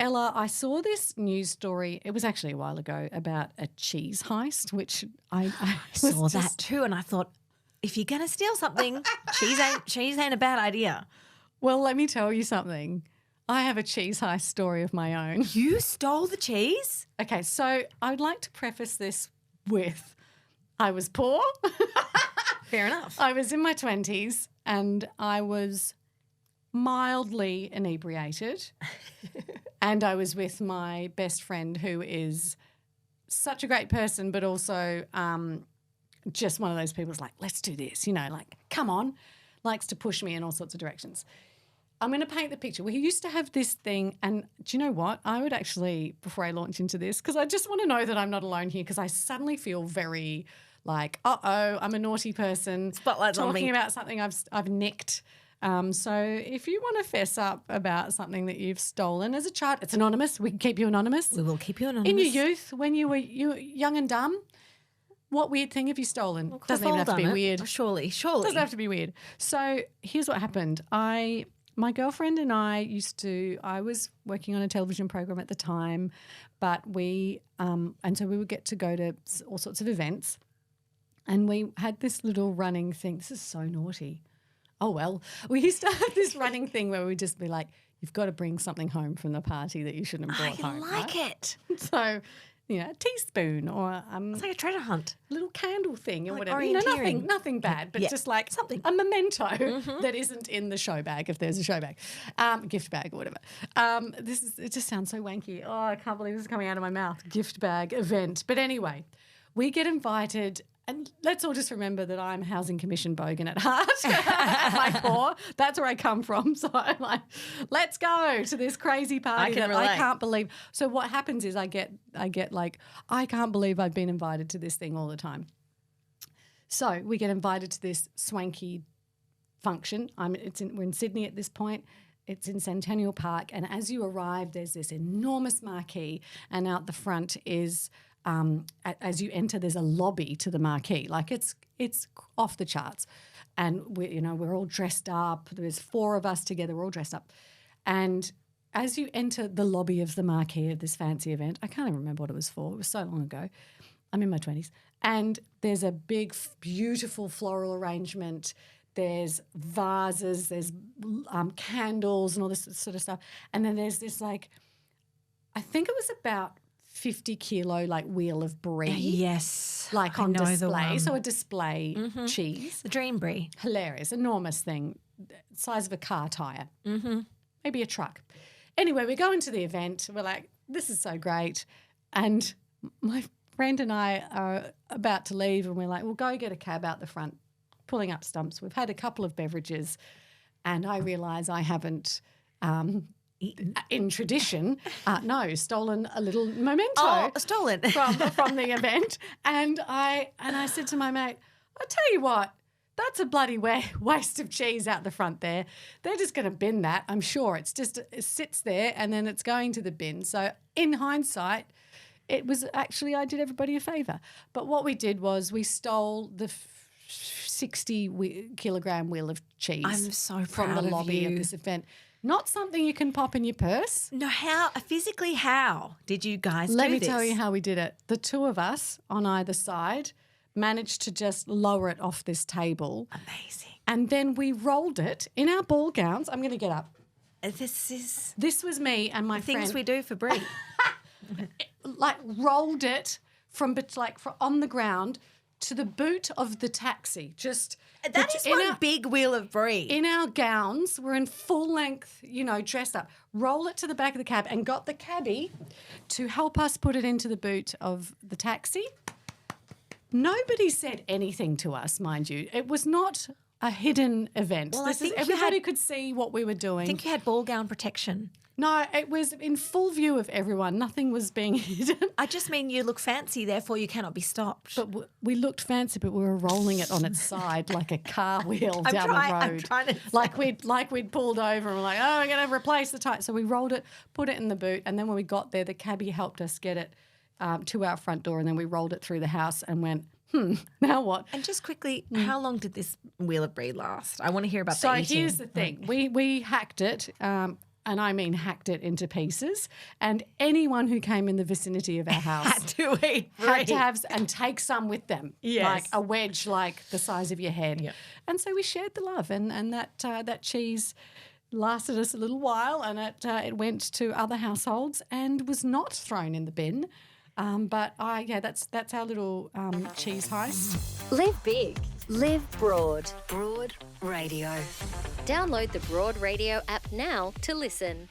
Ella, I saw this news story. It was actually a while ago about a cheese heist, which I saw that too, and I thought, if you're going to steal something, cheese ain't a bad idea. Well, let me tell you something. I have a cheese heist story of my own. You stole the cheese? Okay, so I would like to preface this with I was poor. Fair enough. I was in my 20s and I was mildly inebriated and I was with my best friend who is such a great person but also just one of those people who's like, let's do this, like, come on, likes to push me in all sorts of directions. I'm going to paint the picture. We used to have this thing, and do you know what? I would actually, before I launch into this, because I just want to know that I'm not alone here because I suddenly feel very like, uh-oh, I'm a naughty person. Spotlight's on me. Talking about something I've nicked. So if you want to fess up about something that you've stolen as a child, it's anonymous. We can keep you anonymous. We will keep you anonymous. In your youth, when you were young and dumb, what weird thing have you stolen? Well, doesn't even have to be weird. Oh, surely. Doesn't have to be weird. So here's what happened. My girlfriend and I I was working on a television program at the time, but and so we would get to go to all sorts of events, and we had this little running thing. This is so naughty. Oh, well, we used to have this running thing where we'd just be like, you've got to bring something home from the party that you shouldn't have brought home. I like it. So, a teaspoon or it's like a treasure hunt. Little candle thing or Like whatever. orienteering. Nothing bad, but just like something. A memento that isn't in the show bag if there's a show bag, gift bag or whatever. It just sounds so wanky. Oh, I can't believe this is coming out of my mouth. Gift bag event. But anyway, we get invited. And let's all just remember that I'm housing commission bogan at heart, at my core. That's where I come from. So I'm like, let's go to this crazy party that I can't believe. So what happens is I get like, I can't believe I've been invited to this thing all the time. So we get invited to this swanky function. We're in Sydney at this point. It's in Centennial Park. And as you arrive, there's this enormous marquee. And out the front is... as you enter, there's a lobby to the marquee. Like it's off the charts, and we're all dressed up. There's 4 of us together. We're all dressed up, and as you enter the lobby of the marquee of this fancy event, I can't even remember what it was for. It was so long ago. I'm in my 20s, and there's a big, beautiful floral arrangement. There's vases. There's candles and all this sort of stuff, and then there's this I think it was about 50 kilo wheel of Brie. Yes. On display. So a display cheese. The dream Brie. Hilarious. Enormous thing. Size of a car tyre. Maybe a truck. Anyway, we go into the event. We're like, this is so great. And my friend and I are about to leave and we're like, we'll go get a cab out the front, pulling up stumps. We've had a couple of beverages and I realise I haven't in tradition, stolen a little memento. Oh, stolen from the event, and I said to my mate, "I tell you what, that's a bloody waste of cheese out the front there. They're just going to bin that. I'm sure it sits there, and then it's going to the bin." So in hindsight, it was actually I did everybody a favour. But what we did was we stole the 60-kilogram wheel of cheese. I'm so proud from the lobby of this event. Not something you can pop in your purse. No, how did you guys do this? Let me tell you how we did it. The 2 of us on either side managed to just lower it off this table. Amazing. And then we rolled it in our ball gowns. I'm going to get up. This was me and my friend. Things we do for Brie. Rolled it from on the ground to the boot of the taxi. That is one big wheel of Brie. In our gowns, we're in full length, dressed up. Roll it to the back of the cab and got the cabbie to help us put it into the boot of the taxi. Nobody said anything to us, mind you. It was not a hidden event. Well, everybody could see what we were doing. I think you had ball gown protection. No, it was in full view of everyone. Nothing was being hidden. I just mean you look fancy, therefore you cannot be stopped. But we looked fancy, but we were rolling it on its side like a car wheel down the road. I'm trying to we'd pulled over and we're like, oh, we're going to replace the tire. So we rolled it, put it in the boot, and then when we got there, the cabbie helped us get it to our front door, and then we rolled it through the house and went, now what? And just quickly, how long did this wheel of Brie last? I want to hear about So the eating. here's the thing. We hacked it. and I mean hacked it into pieces. And anyone who came in the vicinity of our house Had to eat had to Brie. have and take some with them, Yes. like a wedge like the size of your head. Yep. And so we shared the love, and that cheese lasted us a little while, and it went to other households and was not thrown in the bin. That's our little cheese heist. Live big. Live broad. Broad Radio. Download the Broad Radio app now to listen.